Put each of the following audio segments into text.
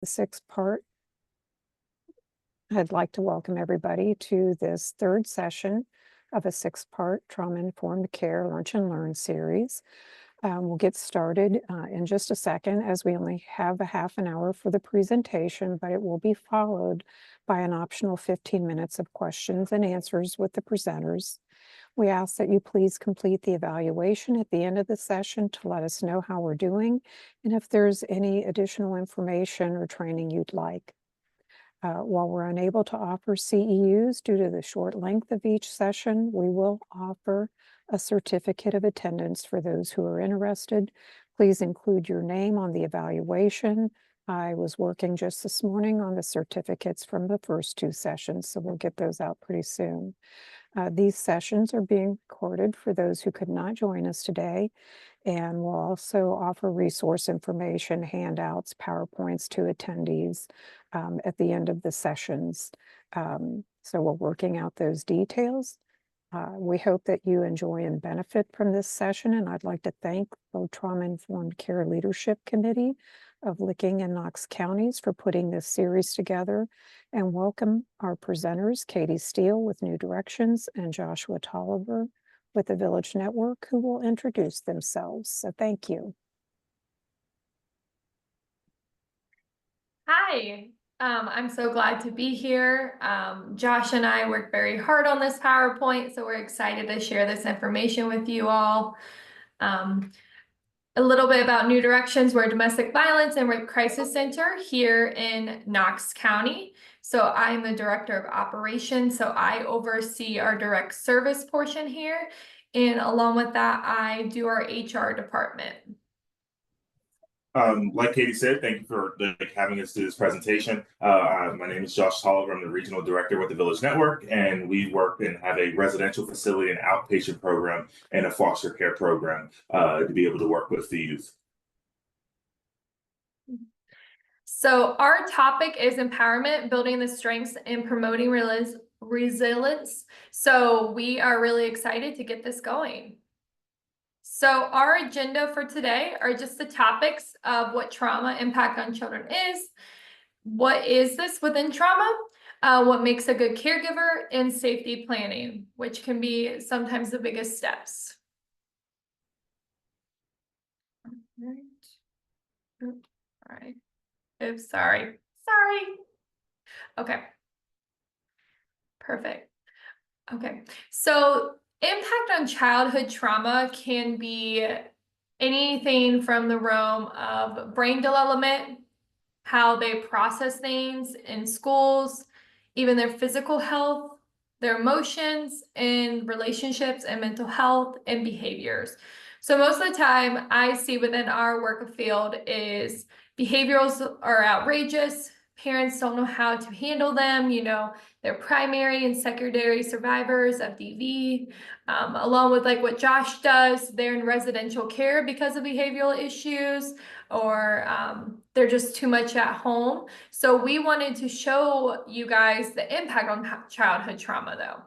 the sixth part. I'd like to welcome everybody to this third session of a six-part trauma-informed care lunch and learn series. We'll get started in just a second, as we only have a half an hour for the presentation, but it will be followed by an optional 15 minutes of questions and answers with the presenters. We ask that you please complete the evaluation at the end of the session to let us know how we're doing and if there's any additional information or training you'd like. While we're unable to offer CEUs due to the short length of each session, we will offer a certificate of attendance for those who are interested. Please include your name on the evaluation. I was working just this morning on the certificates from the first two sessions, so we'll get those out pretty soon. These sessions are being recorded for those who could not join us today, and we'll also offer resource information, handouts, PowerPoints to attendees at the end of the sessions. So we're working out those details. We hope that you enjoy and benefit from this session, and I'd like to thank the Trauma-Informed Care Leadership Committee of Licking and Knox counties for putting this series together, and welcome our presenters, Katie Steele with New Directions and Joshua Tolliver with the Village Network, who will introduce themselves. So thank you. Hi, I'm so glad to be here. Josh and I worked very hard on this PowerPoint, so we're excited to share this information with you all. A little bit about New Directions. We're a domestic violence and rape crisis center here in Knox County. So I'm the director of operations, so I oversee our direct service portion here. And along with that, I do our HR department. Like Katie said, thank you for having us do this presentation. My name is Josh Tolliver. I'm the regional director with the Village Network, and we work and have a residential facility and outpatient program and a foster care program to be able to work with the youth. So our topic is empowerment, building the strengths and promoting resilience. So we are really excited to get this going. So our agenda for today are just the topics of what trauma impact on children is, what is this within trauma, what makes a good caregiver, and safety planning, which can be sometimes the biggest steps. All right. Oops, sorry. Okay. Perfect. Okay. So impact on childhood trauma can be anything from the realm of brain development, how they process things in schools, even their physical health, their emotions and relationships and mental health and behaviors. So most of the time I see within our work field is behaviors are outrageous. Parents don't know how to handle them. You know, they're primary and secondary survivors of DV, along with like what Josh does. They're in residential care because of behavioral issues, or they're just too much at home. So we wanted to show you guys the impact on childhood trauma though.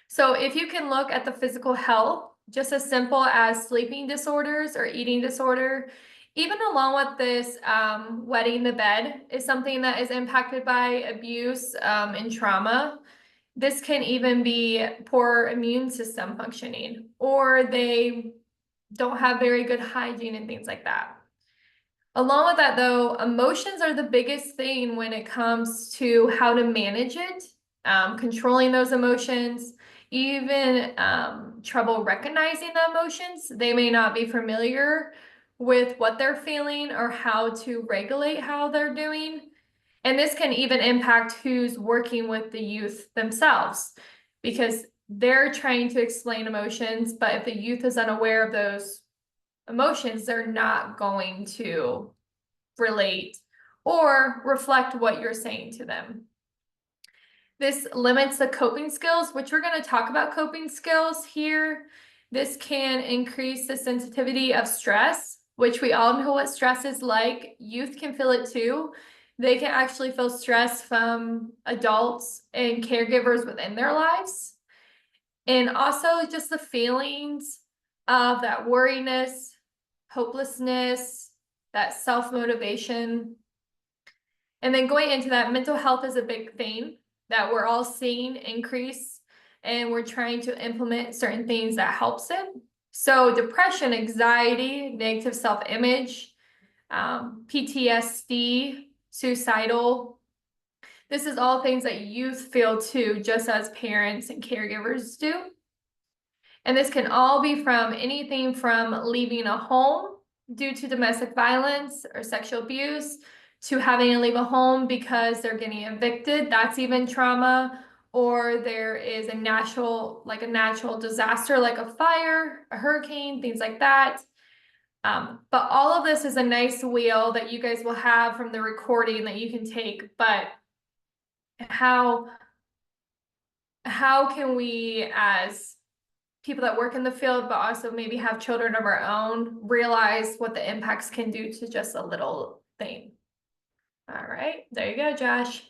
So if you can look at the physical health, just as simple as sleeping disorders or eating disorder, even along with this, wetting the bed is something that is impacted by abuse and trauma. This can even be poor immune system functioning, or they don't have very good hygiene and things like that. Along with that though, emotions are the biggest thing when it comes to how to manage it, controlling those emotions, even trouble recognizing the emotions. They may not be familiar with what they're feeling or how to regulate how they're doing. And this can even impact who's working with the youth themselves, because they're trying to explain emotions, but if the youth is unaware of those emotions, they're not going to relate or reflect what you're saying to them. This limits the coping skills, which we're going to talk about coping skills here. This can increase the sensitivity of stress, which we all know what stress is like. Youth can feel it too. They can actually feel stress from adults and caregivers within their lives. And also just the feelings of that worriness, hopelessness, that self-motivation. And then going into that, mental health is a big thing that we're all seeing increase, and we're trying to implement certain things that helps it. So depression, anxiety, negative self-image, PTSD, suicidal. This is all things that youth feel too, just as parents and caregivers do. And this can all be from anything from leaving a home due to domestic violence or sexual abuse, to having to leave a home because they're getting evicted. That's even trauma. Or there is a natural disaster, like a fire, a hurricane, things like that. But all of this is a nice wheel that you guys will have from the recording that you can take. But how can we, as people that work in the field, but also maybe have children of our own, realize what the impacts can do to just a little thing? All right, there you go, Josh.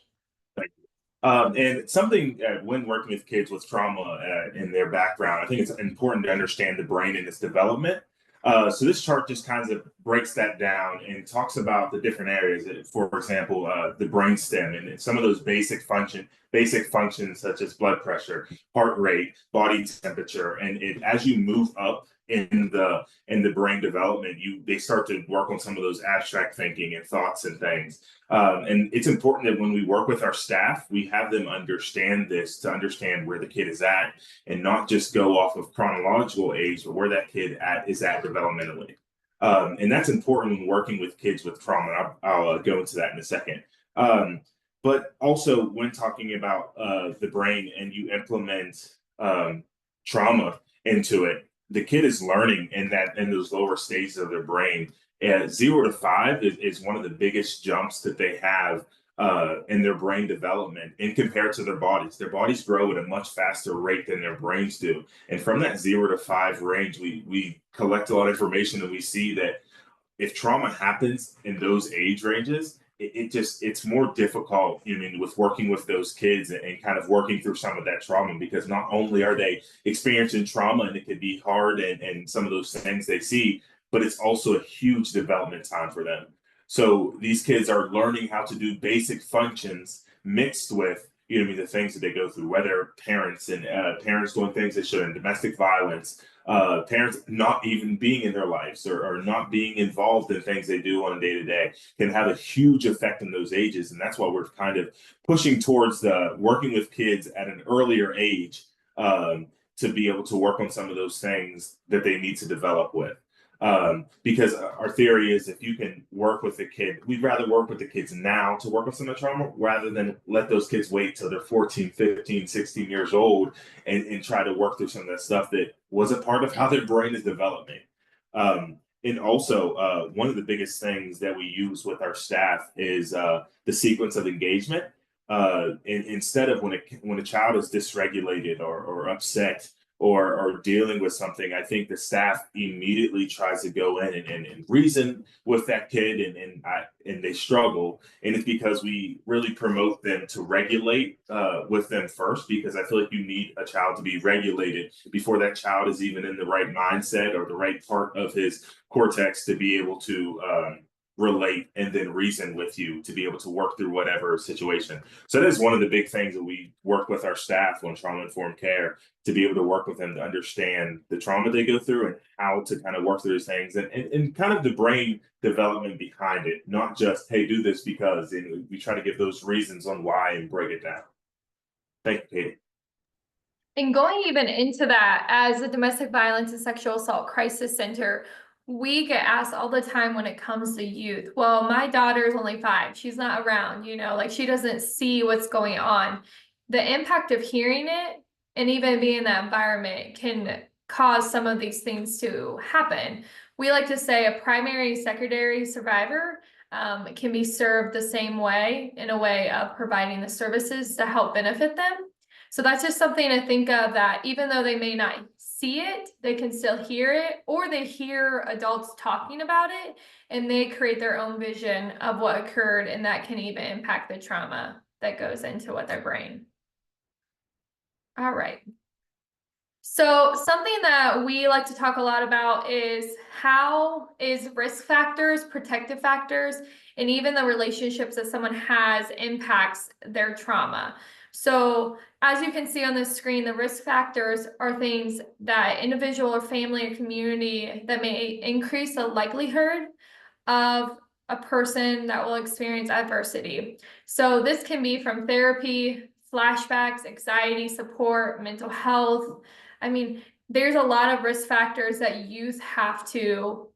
And something when working with kids with trauma in their background, I think it's important to understand the brain and its development. So this chart just kind of breaks that down and talks about the different areas. For example, the brain stem and some of those basic functions such as blood pressure, heart rate, body temperature, and as you move up in the brain development, they start to work on some of those abstract thinking and thoughts and things. And it's important that when we work with our staff, we have them understand this, to understand where the kid is at, and not just go off of chronological age, but where that kid is at developmentally. And that's important when working with kids with trauma. I'll go into that in a second. But also when talking about the brain and you implement trauma into it, the kid is learning in those lower stages of their brain. 0 to 5 is one of the biggest jumps that they have in their brain development in compared to their bodies. Their bodies grow at a much faster rate than their brains do. And from that 0 to 5 range, we collect a lot of information, and we see that if trauma happens in those age ranges, it's more difficult, with working with those kids and kind of working through some of that trauma, because not only are they experiencing trauma and it can be hard and some of those things they see, but it's also a huge development time for them. So these kids are learning how to do basic functions mixed with the things that they go through, whether parents doing things they shouldn't, domestic violence, parents not even being in their lives or not being involved in things they do on a day-to-day can have a huge effect in those ages. And that's why we're kind of pushing towards working with kids at an earlier age, to be able to work on some of those things that they need to develop with. Because our theory is, if you can work with the kid, we'd rather work with the kids now to work on some of the trauma, rather than let those kids wait till they're 14, 15, 16 years old and try to work through some of that stuff that wasn't part of how their brain is developing. And also, one of the biggest things that we use with our staff is the sequence of engagement. Instead of when a child is dysregulated or upset or dealing with something, I think the staff immediately tries to go in and reason with that kid, and they struggle. And it's because we really promote them to regulate with them first, because I feel like you need a child to be regulated before that child is even in the right mindset or the right part of his cortex to be able to relate and then reason with you, to be able to work through whatever situation. So that is one of the big things that we work with our staff on trauma-informed care, to be able to work with them to understand the trauma they go through and how to kind of work through those things, and kind of the brain development behind it, not just, hey, do this because, and we try to give those reasons on why and break it down. Thank you, Katie. And going even into that, as a domestic violence and sexual assault crisis center, we get asked all the time when it comes to youth, well, my daughter is only 5, she's not around, like she doesn't see what's going on. The impact of hearing it and even being in that environment can cause some of these things to happen. We like to say a primary and secondary survivor can be served the same way, in a way of providing the services to help benefit them. So that's just something to think of, that even though they may not see it, they can still hear it, or they hear adults talking about it and they create their own vision of what occurred, and that can even impact the trauma that goes into what their brain. All right. So something that we like to talk a lot about is how is risk factors, protective factors, and even the relationships that someone has impacts their trauma. So as you can see on the screen, the risk factors are things that individual or family or community that may increase the likelihood of a person that will experience adversity. So this can be from therapy, flashbacks, anxiety support, mental health. I mean, there's a lot of risk factors that youth have to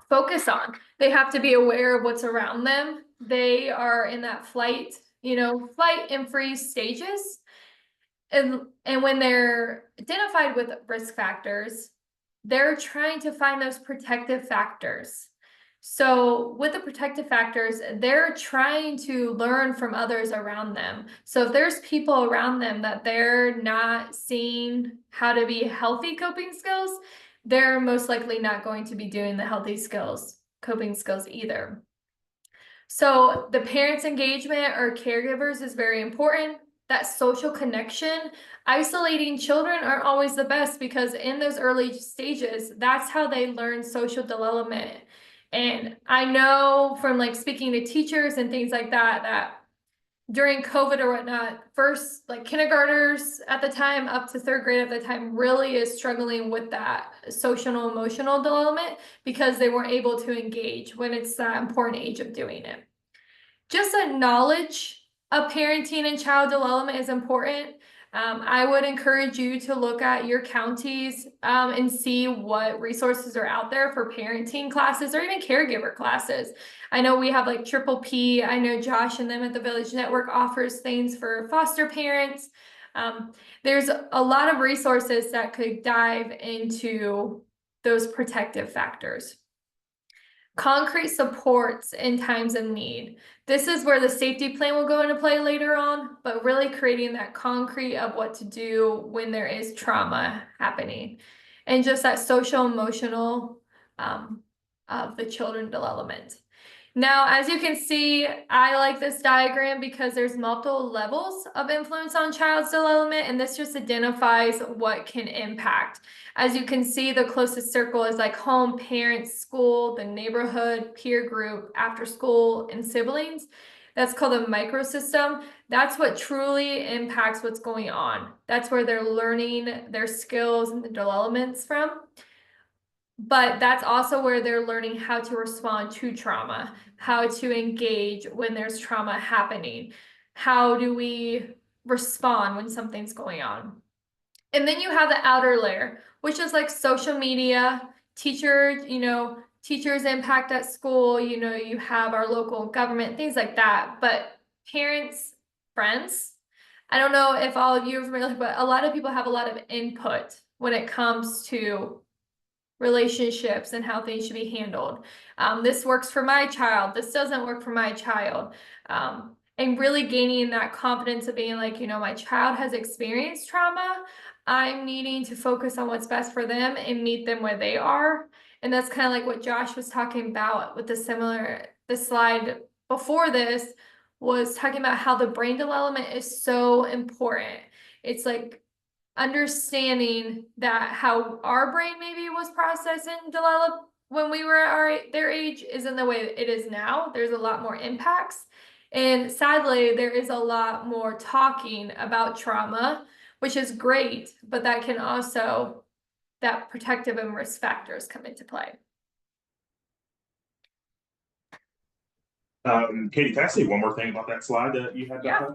focus on. They have to be aware of what's around them. They are in that flight and freeze stages. And when they're identified with risk factors, they're trying to find those protective factors. So with the protective factors, they're trying to learn from others around them. So if there's people around them that they're not seeing how to be healthy coping skills, they're most likely not going to be doing the healthy coping skills either. So the parents' engagement or caregivers is very important. That social connection, isolating children aren't always the best, because in those early stages, that's how they learn social development. And I know from like speaking to teachers and things like that, that during COVID or whatnot, first like kindergartners at the time up to third grade at the time really is struggling with that social emotional development, because they weren't able to engage when it's that important age of doing it. Just a knowledge of parenting and child development is important. I would encourage you to look at your counties and see what resources are out there for parenting classes or even caregiver classes. I know we have like Triple P. I know Josh and them at the Village Network offers things for foster parents. There's a lot of resources that could dive into those protective factors. Concrete supports in times of need. This is where the safety plan will go into play later on, but really creating that concrete of what to do when there is trauma happening, and just that social emotional of the children development. Now, as you can see, I like this diagram because there's multiple levels of influence on child's development, and this just identifies what can impact. As you can see, the closest circle is like home, parents, school, the neighborhood, peer group, after school, and siblings. That's called a microsystem. That's what truly impacts what's going on. That's where they're learning their skills and the developments from. But that's also where they're learning how to respond to trauma, how to engage when there's trauma happening. How do we respond when something's going on? And then you have the outer layer, which is like social media, teachers impact at school, you have our local government, things like that. But parents, friends, I don't know if all of you are familiar, but a lot of people have a lot of input when it comes to relationships and how things should be handled. This works for my child. This doesn't work for my child. And really gaining that confidence of being like, my child has experienced trauma. I'm needing to focus on what's best for them and meet them where they are. And that's kind of like what Josh was talking about with the slide before this was talking about how the brain development is so important. It's like understanding that how our brain maybe was processed and developed when we were their age isn't the way it is now. There's a lot more impacts. And sadly, there is a lot more talking about trauma, which is great, but that can also, that protective and risk factors come into play. Katie, can I say one more thing about that slide that you had? Yeah.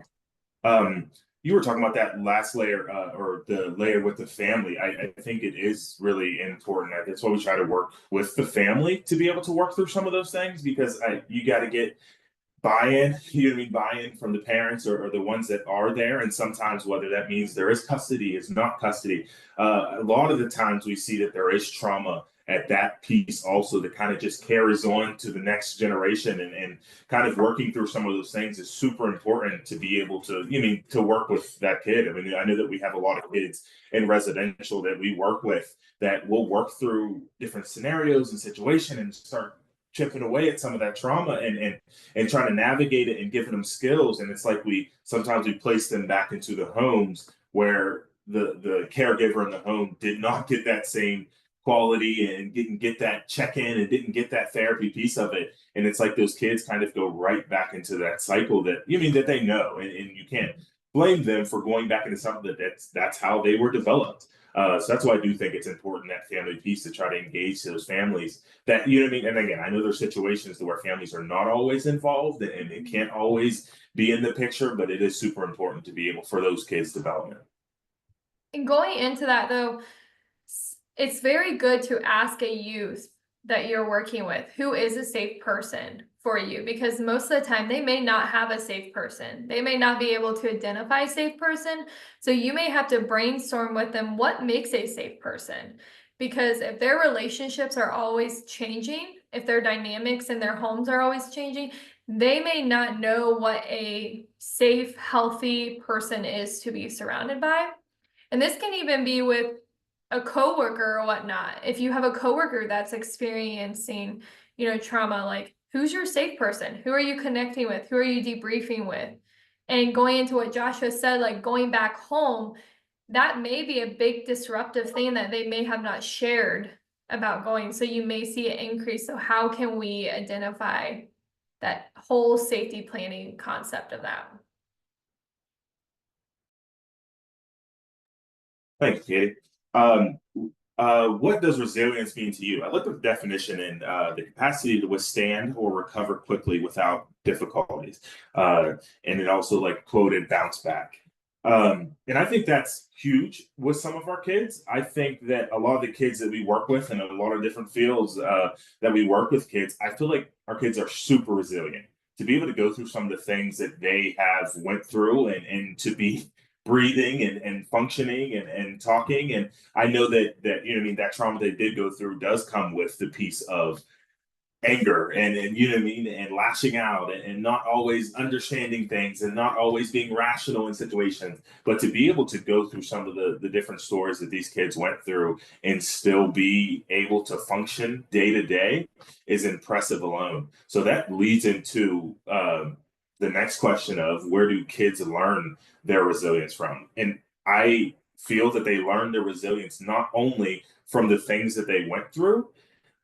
You were talking about that last layer, or the layer with the family. I think it is really important. That's why we try to work with the family to be able to work through some of those things, because you got to get buy-in, buy-in from the parents or the ones that are there. And sometimes whether that means there is custody, is not custody. A lot of the times we see that there is trauma at that piece also that kind of just carries on to the next generation, and kind of working through some of those things is super important to be able to, to work with that kid. I know that we have a lot of kids in residential that we work with that will work through different scenarios and situation and start chipping away at some of that trauma and trying to navigate it and giving them skills. And it's like sometimes we place them back into the homes where the caregiver in the home did not get that same quality and didn't get that check-in and didn't get that therapy piece of it. And it's like those kids kind of go right back into that cycle that that they know, and you can't blame them for going back into something that's how they were developed. So that's why I do think it's important, that family piece, to try to engage those families that, And again, I know there's situations where families are not always involved and it can't always be in the picture, but it is super important to be able for those kids' development. And going into that though, it's very good to ask a youth that you're working with who is a safe person for you, because most of the time they may not have a safe person. They may not be able to identify a safe person. So you may have to brainstorm with them what makes a safe person. Because if their relationships are always changing, if their dynamics in their homes are always changing, they may not know what a safe, healthy person is to be surrounded by. And this can even be with a coworker or whatnot. If you have a coworker that's experiencing, trauma, like, who's your safe person? Who are you connecting with? Who are you debriefing with? And going into what Joshua said, like going back home, that may be a big disruptive thing that they may have not shared about going. So you may see it increase. So how can we identify that whole safety planning concept of that? Thanks, Katie. What does resilience mean to you? I looked at the definition, and the capacity to withstand or recover quickly without difficulties. And it also quoted bounce back. And I think that's huge with some of our kids. I think that a lot of the kids that we work with in a lot of different fields that we work with kids, I feel like our kids are super resilient to be able to go through some of the things that they have went through, and to be breathing and functioning and talking. And I know that trauma they did go through does come with the piece of anger and lashing out and not always understanding things and not always being rational in situations. But to be able to go through some of the different stories that these kids went through and still be able to function day to day is impressive alone. So that leads into the next question of, where do kids learn their resilience from? And I feel that they learn their resilience not only from the things that they went through,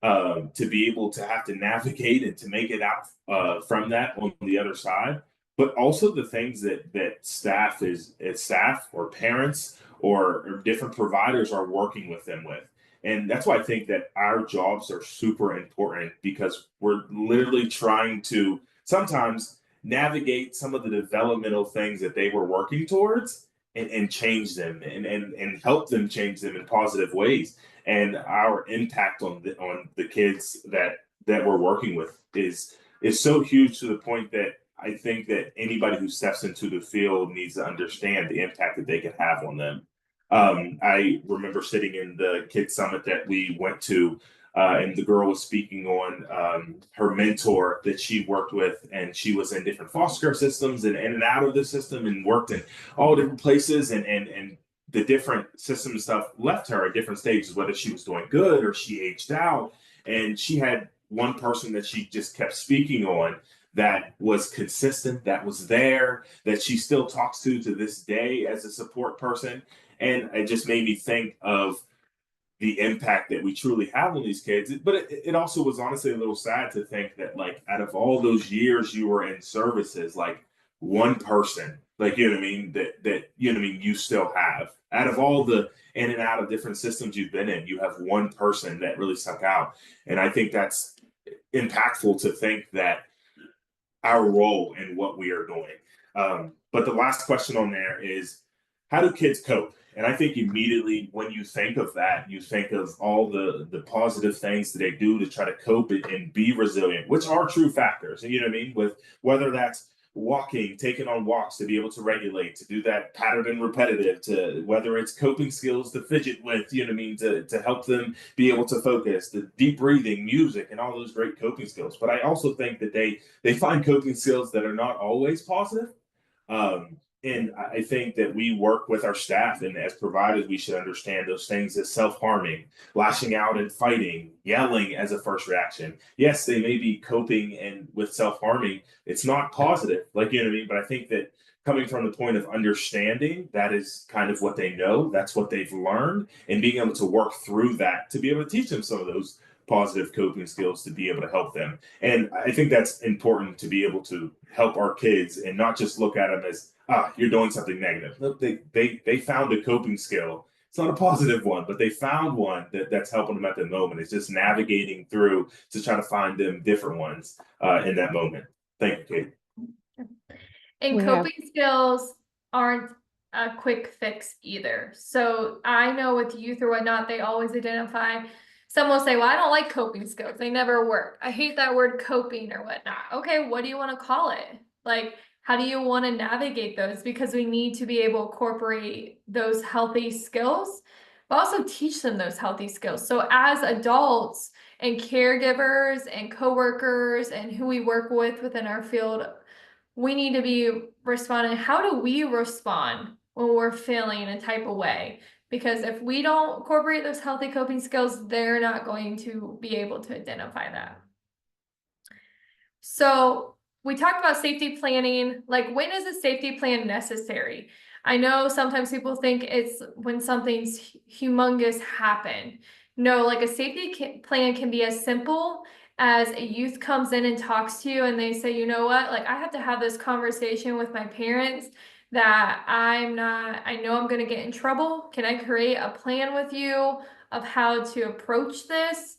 to be able to have to navigate and to make it out from that on the other side, but also the things that staff or parents or different providers are working with them with. And that's why I think that our jobs are super important, because we're literally trying to sometimes navigate some of the developmental things that they were working towards, and change them and help them change them in positive ways. And our impact on the kids that we're working with is so huge, to the point that I think that anybody who steps into the field needs to understand the impact that they can have on them. I remember sitting in the kids summit that we went to, and the girl was speaking on her mentor that she worked with, and she was in different foster care systems and in and out of the system, and worked in all different places, and the different system stuff left her at different stages, whether she was doing good or she aged out. And she had one person that she just kept speaking on that was consistent, that was there, that she still talks to this day as a support person. And it just made me think of the impact that we truly have on these kids. But it also was honestly a little sad to think that, out of all those years you were in services, one person, you still have, out of all the in and out of different systems you've been in, you have one person that really stuck out. And I think that's impactful, to think that our role in what we are doing. But the last question on there is, how do kids cope? And I think immediately when you think of that, you think of all the positive things that they do to try to cope and be resilient, which are true factors. And with whether that's walking, taking on walks to be able to regulate, to do that pattern and repetitive, to whether it's coping skills to fidget with, to help them be able to focus, the deep breathing, music, and all those great coping skills. But I also think that they find coping skills that are not always positive. And I think that we work with our staff, and as providers, we should understand those things as self-harming, lashing out and fighting, yelling as a first reaction. Yes, they may be coping and with self-harming. It's not positive, like, you know what I mean? But I think that coming from the point of understanding that is kind of what they know, that's what they've learned, and being able to work through that to be able to teach them some of those positive coping skills to be able to help them. And I think that's important to be able to help our kids and not just look at them as, you're doing something negative. Look, they found a coping skill. It's not a positive one, but they found one that's helping them at the moment. It's just navigating through to try to find them different ones in that moment. Thank you, Kate. And We have- coping skills aren't a quick fix either. So I know with youth or whatnot, they always identify. Some will say, well, I don't like coping skills. They never work. I hate that word coping or whatnot. Okay, what do you want to call it? Like, how do you want to navigate those? Because we need to be able to incorporate those healthy skills, but also teach them those healthy skills. So as adults and caregivers and coworkers and who we work with within our field, we need to be responding. How do we respond when we're feeling a type of way? Because if we don't incorporate those healthy coping skills, they're not going to be able to identify that. So we talked about safety planning. Like, when is a safety plan necessary? I know sometimes people think it's when something's humongous happened. No, like a safety plan can be as simple as a youth comes in and talks to you and they say, you know what, like I have to have this conversation with my parents that I know I'm going to get in trouble. Can I create a plan with you of how to approach this?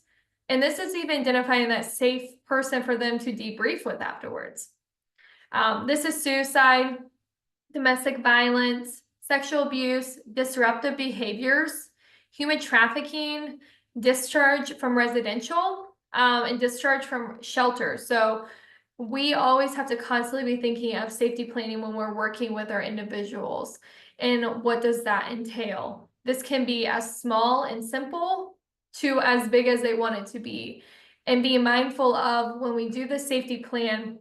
And this is even identifying that safe person for them to debrief with afterwards. This is suicide, domestic violence, sexual abuse, disruptive behaviors, human trafficking, discharge from residential, and discharge from shelters. So we always have to constantly be thinking of safety planning when we're working with our individuals. And what does that entail? This can be as small and simple to as big as they want it to be. And be mindful of when we do the safety plan,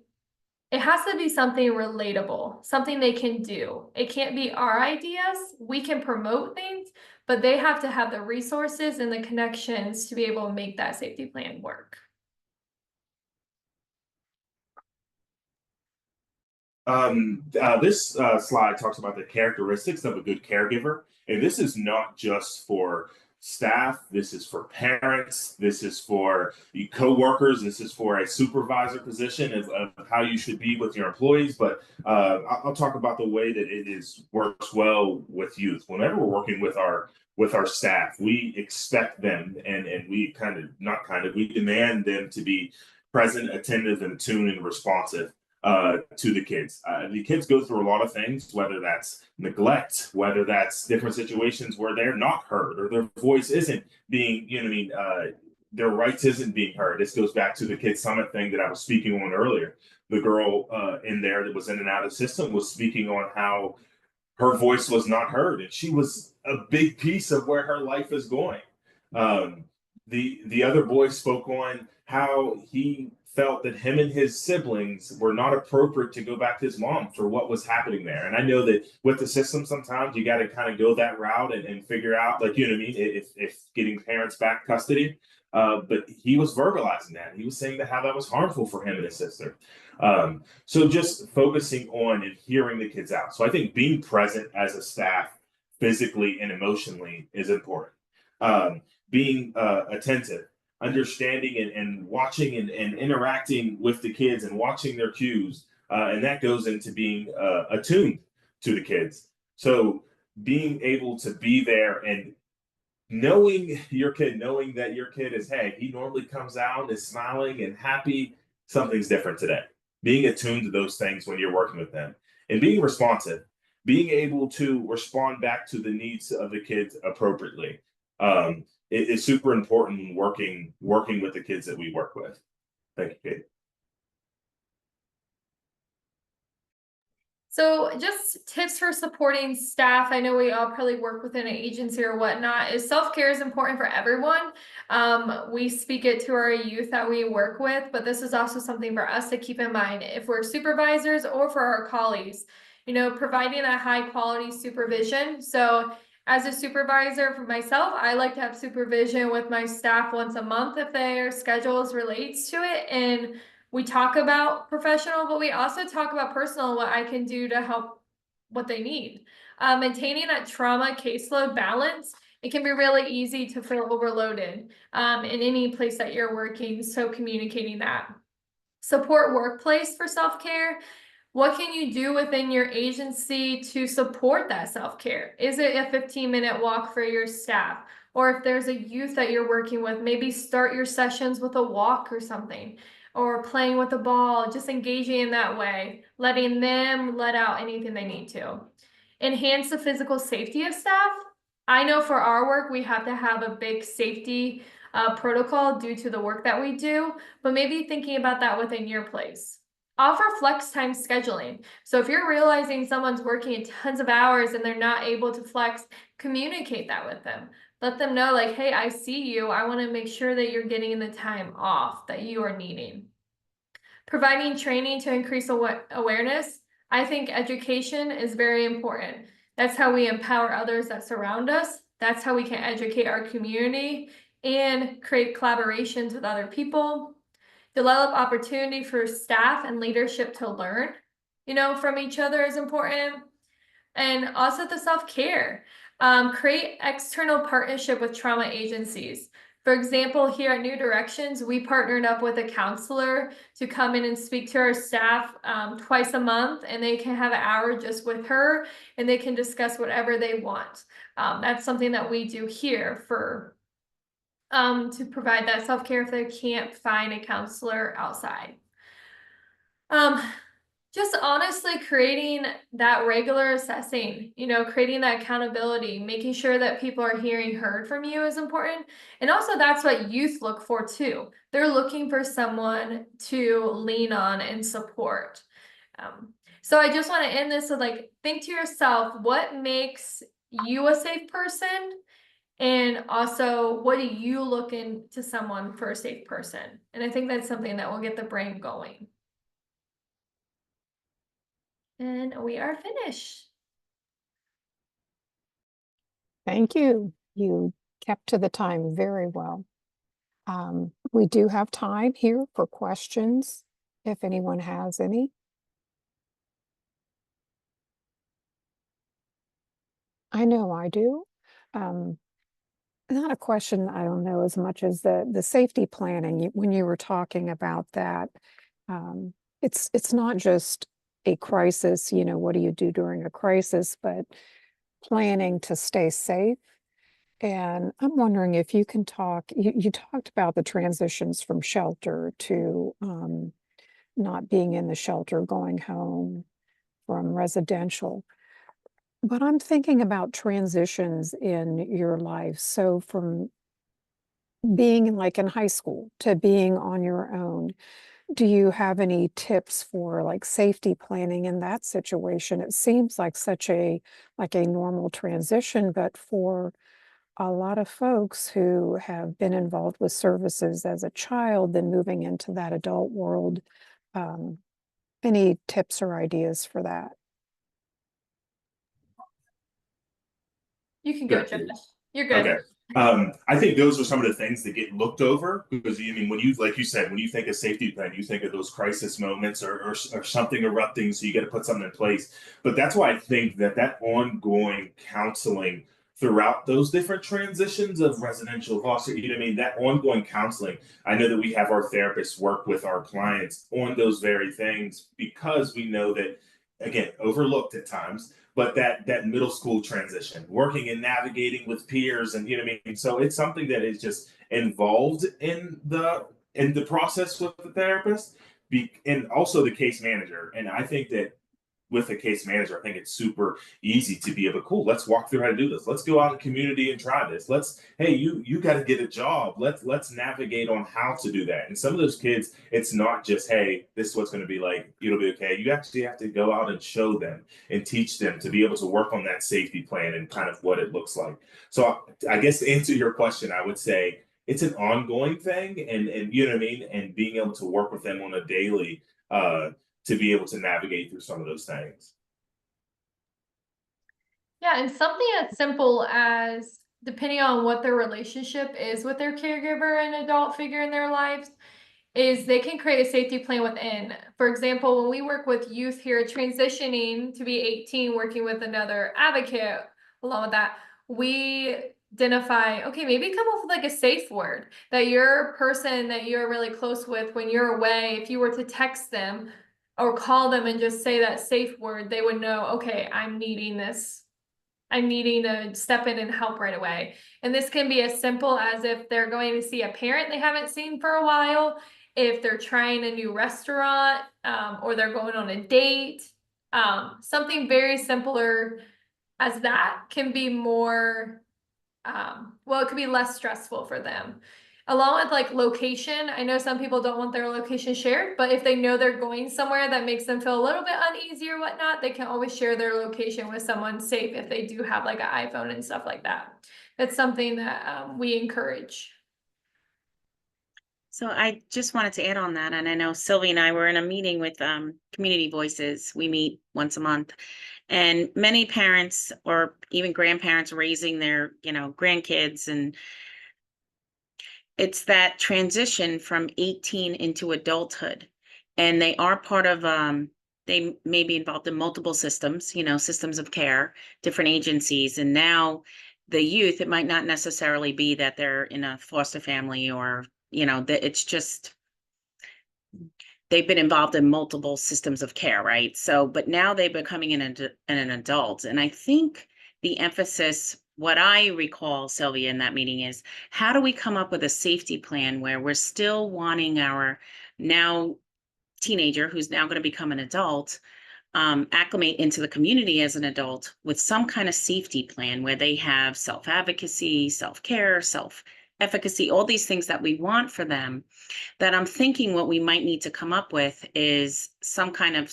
it has to be something relatable, something they can do. It can't be our ideas. We can promote things, but they have to have the resources and the connections to be able to make that safety plan work. This slide talks about the characteristics of a good caregiver, and this is not just for staff. This is for parents. This is for co-workers. This is for a supervisor position of how you should be with your employees. But I'll talk about the way that it works well with youth. Whenever we're working with our staff, we expect them, and we we demand them to be present, attentive, and attuned and responsive to the kids. The kids go through a lot of things, whether that's neglect, whether that's different situations where they're not heard or their voice isn't being, their rights isn't being heard. This goes back to the Kids Summit thing that I was speaking on earlier. The girl in there that was in and out of the system was speaking on how her voice was not heard, and she was a big piece of where her life is going. The other boy spoke on how he felt that him and his siblings were not appropriate to go back to his mom for what was happening there. And I know that with the system, sometimes you got to kind of go that route and figure out, like, you know what I mean, if getting parents back custody. But he was verbalizing that. He was saying that how that was harmful for him and his sister. So just focusing on and hearing the kids out. So I think being present as a staff, physically and emotionally, is important. Being attentive, understanding and watching and interacting with the kids and watching their cues. And that goes into being attuned to the kids. So being able to be there and knowing that your kid is, hey, he normally comes out, is smiling and happy. Something's different today. Being attuned to those things when you're working with them and being responsive, being able to respond back to the needs of the kids appropriately. It is super important working with the kids that we work with. Thank you, Kate. So just tips for supporting staff. I know we all probably work within an agency or whatnot. Is self-care is important for everyone. We speak it to our youth that we work with, but this is also something for us to keep in mind if we're supervisors or for our colleagues. providing that high quality supervision. So as a supervisor for myself, I like to have supervision with my staff once a month if their schedules relates to it. And we talk about professional, but we also talk about personal, what I can do to help what they need. Maintaining that trauma caseload balance, it can be really easy to feel overloaded in any place that you're working. So communicating that. Support workplace for self-care. What can you do within your agency to support that self-care? Is it a 15-minute walk for your staff? Or if there's a youth that you're working with, maybe start your sessions with a walk or something, or playing with a ball, just engaging in that way, letting them let out anything they need to. Enhance the physical safety of staff. I know for our work, we have to have a big safety protocol due to the work that we do, but maybe thinking about that within your place. Offer flex time scheduling. So if you're realizing someone's working tons of hours and they're not able to flex, communicate that with them. Let them know, like, hey, I see you. I want to make sure that you're getting the time off that you are needing. Providing training to increase awareness. I think education is very important. That's how we empower others that surround us. That's how we can educate our community and create collaborations with other people. Develop opportunity for staff and leadership to learn, from each other is important. And also the self-care. Create external partnership with trauma agencies. For example, here at New Directions, we partnered up with a counselor to come in and speak to our staff twice a month, and they can have an hour just with her, and they can discuss whatever they want. That's something that we do here for to provide that self-care if they can't find a counselor outside. Just honestly creating that regular assessing, creating that accountability, making sure that people are hearing heard from you is important. And also that's what youth look for too. They're looking for someone to lean on and support. So I just want to end this with think to yourself, what makes you a safe person? And also, what do you look into someone for a safe person? And I think that's something that will get the brain going. And we are finished. Thank you. You kept to the time very well. We do have time here for questions, if anyone has any. I know I do. Not a question, I don't know as much as the safety planning. When you were talking about that, it's not just a crisis, what do you do during a crisis, but planning to stay safe. And I'm wondering if you can talk, you talked about the transitions from shelter to not being in the shelter, going home from residential. But I'm thinking about transitions in your life. So from being in high school to being on your own, do you have any tips for safety planning in that situation? It seems like such a normal transition, but for a lot of folks who have been involved with services as a child, then moving into that adult world, any tips or ideas for that? You can go, Sure. Josh. You're good. Okay. I think those are some of the things that get looked over because when you, like you said, when you think of safety plan, you think of those crisis moments or something erupting. So you got to put something in place. But that's why I think that ongoing counseling throughout those different transitions of residential foster, that ongoing counseling. I know that we have our therapists work with our clients on those very things because we know that, again, overlooked at times, but that middle school transition, working and navigating with peers, and so it's something that is just involved in the process with the therapist, and also the case manager. And I think that with a case manager, I think it's super easy to be able to, cool, let's walk through how to do this. Let's go out in the community and try this. Hey, you got to get a job. Let's navigate on how to do that. And some of those kids, it's not just, hey, this is what's going to be like, it'll be okay. You actually have to go out and show them and teach them to be able to work on that safety plan and kind of what it looks like. So I guess to answer your question, I would say it's an ongoing thing, and you know what I mean? And being able to work with them on a daily, to be able to navigate through some of those things. Yeah, and something as simple as depending on what their relationship is with their caregiver and adult figure in their lives, is they can create a safety plan within. For example, when we work with youth here transitioning to be 18, working with another advocate, along with that, we identify, okay, maybe come up with like a safe word that your person that you're really close with when you're away, if you were to text them or call them and just say that safe word, they would know, okay, I'm needing this. I'm needing to step in and help right away. And this can be as simple as if they're going to see a parent they haven't seen for a while, if they're trying a new restaurant, or they're going on a date. Something very simpler as that can be more, well, it could be less stressful for them. Along with like location, I know some people don't want their location shared, but if they know they're going somewhere that makes them feel a little bit uneasy or whatnot, they can always share their location with someone safe if they do have like an iPhone and stuff like that. That's something that we encourage. So I just wanted to add on that, and I know Sylvie and I were in a meeting with Community Voices. We meet once a month, and many parents or even grandparents raising their, grandkids, and it's that transition from 18 into adulthood. And they are part of they may be involved in multiple systems, systems of care, different agencies. And now the youth, it might not necessarily be that they're in a foster family or, that it's just they've been involved in multiple systems of care, right? So, but now they're becoming an adult. And I think the emphasis, what I recall, Sylvia, in that meeting is how do we come up with a safety plan where we're still wanting our now teenager, who's now going to become an adult, acclimate into the community as an adult with some kind of safety plan where they have self-advocacy, self-care, self-efficacy, all these things that we want for them, that I'm thinking what we might need to come up with is some kind of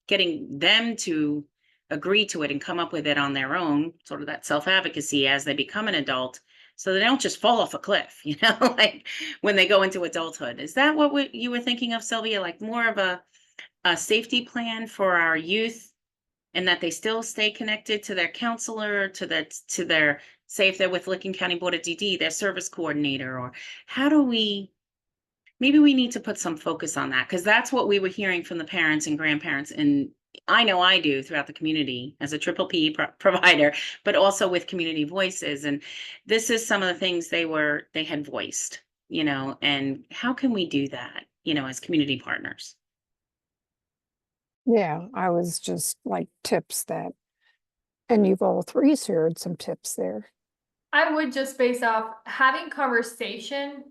getting them to agree to it and come up with it on their own, sort of that self-advocacy as they become an adult, so they don't just fall off a cliff, like when they go into adulthood. Is that what you were thinking of, Sylvia? Like more of a safety plan for our youth, and that they still stay connected to their counselor, to their, say if they're with Licking County Board of DD, their service coordinator, or how do we, maybe we need to put some focus on that, because that's what we were hearing from the parents and grandparents. And I know I do throughout the community as a triple P provider, but also with Community Voices. And this is some of the things they had voiced, and how can we do that, as community partners? Yeah, I was just like tips that, and you've all three shared some tips there. I would just base off having conversation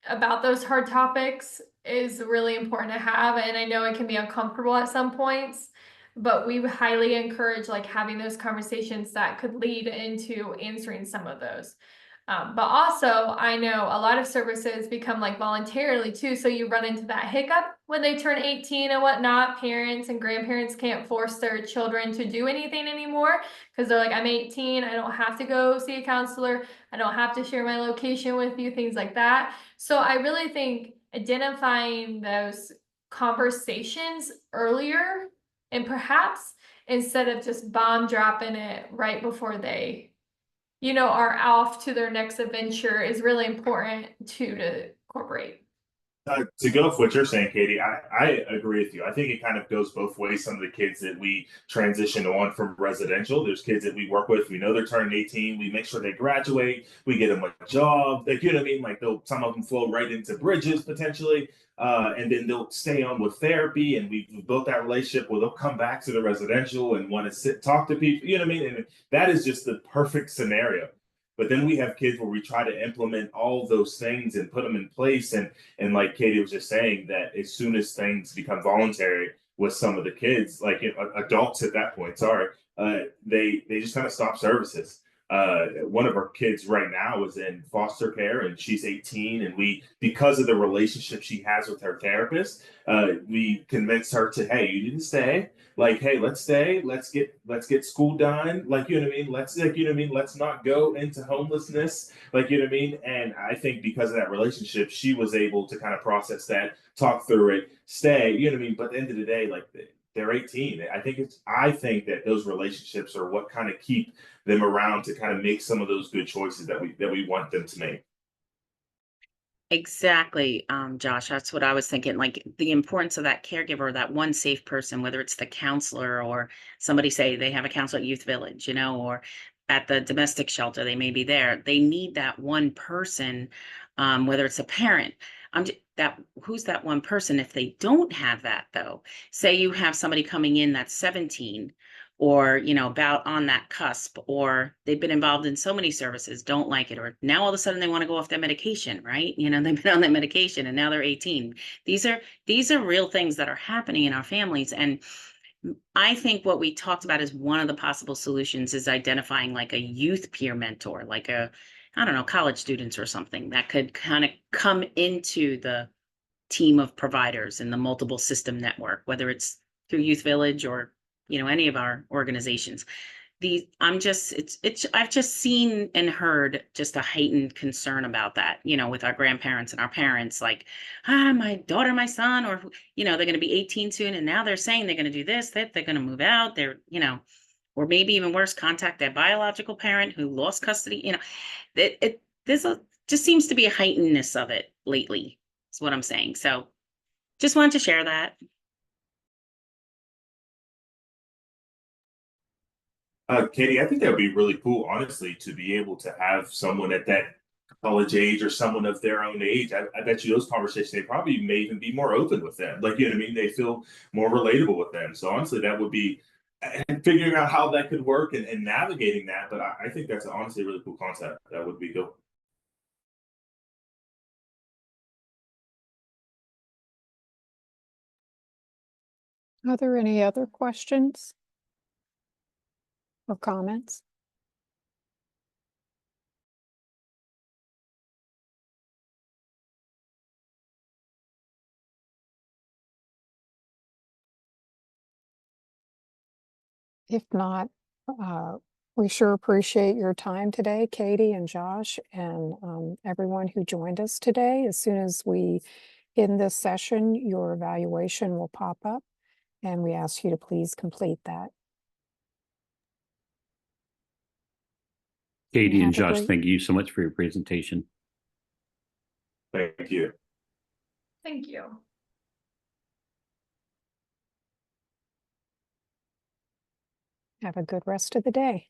about those hard topics is really important to have. And I know it can be uncomfortable at some points, but we highly encourage like having those conversations that could lead into answering some of those. But also, I know a lot of services become like voluntarily too. So you run into that hiccup when they turn 18 and whatnot. Parents and grandparents can't force their children to do anything anymore because they're like, I'm 18, I don't have to go see a counselor, I don't have to share my location with you, things like that. So I really think identifying those conversations earlier, and perhaps instead of just bomb dropping it right before they are off to their next adventure, is really important to incorporate. To go with what you're saying, Katie, I agree with you. I think it kind of goes both ways. Some of the kids that we transition on from residential, there's kids that we work with, we know they're turning 18, we make sure they graduate, we get them a job. Like, you know what I mean? Like some of them flow right into bridges potentially. And then they'll stay on with therapy, and we've built that relationship where they'll come back to the residential and want to talk to people, you know what I mean? And that is just the perfect scenario. But then we have kids where we try to implement all those things and put them in place. And like Katie was just saying, that as soon as things become voluntary with some of the kids, like adults at that point, sorry, they just kind of stop services. One of our kids right now is in foster care, and she's 18, and we, because of the relationship she has with her therapist, we convinced her to, hey, you didn't stay, like, hey, let's stay, let's get school done, like, you know what I mean, let's, like, you know what I mean, let's not go into homelessness, like, you know what I mean. And I think because of that relationship, she was able to kind of process that, talk through it, stay, you know what I mean. But at the end of the day, like, they're 18. I think that those relationships are what kind of keep them around to kind of make some of those good choices that we want them to make. Exactly, Josh. That's what I was thinking. Like the importance of that caregiver, that one safe person, whether it's the counselor or somebody say they have a counselor at Youth Village, or at the domestic shelter, they may be there. They need that one person, whether it's a parent. That who's that one person? If they don't have that, though, say you have somebody coming in that's 17 or about on that cusp, or they've been involved in so many services, don't like it, or now all of a sudden they want to go off their medication, right? They've been on that medication and now they're 18. These are real things that are happening in our families. And I think what we talked about is one of the possible solutions is identifying like a youth peer mentor, like I don't know, college students or something that could kind of come into the team of providers in the multiple system network, whether it's through Youth Village or any of our organizations. I've just seen and heard just a heightened concern about that, with our grandparents and our parents, like, my daughter, my son, or they're going to be 18 soon, and now they're saying they're going to do this, that they're going to move out, or maybe even worse, contact their biological parent who lost custody. Just seems to be a heightenedness of it lately, is what I'm saying. So just wanted to share that. Katie, I think that would be really cool, honestly, to be able to have someone at that college age or someone of their own age. I bet you those conversations, they probably may even be more open with them. Like, you know what I mean? They feel more relatable with them. So honestly, that would be and figuring out how that could work and navigating that. But I think that's honestly a really cool concept. That would be cool. Are there any other questions or comments? If not, we sure appreciate your time today, Katie and Josh, and everyone who joined us today. As soon as we end this session, your evaluation will pop up, and we ask you to please complete that. Katie and Have a Josh, great- thank you so much for your presentation. Thank you. Thank you. Have a good rest of the day.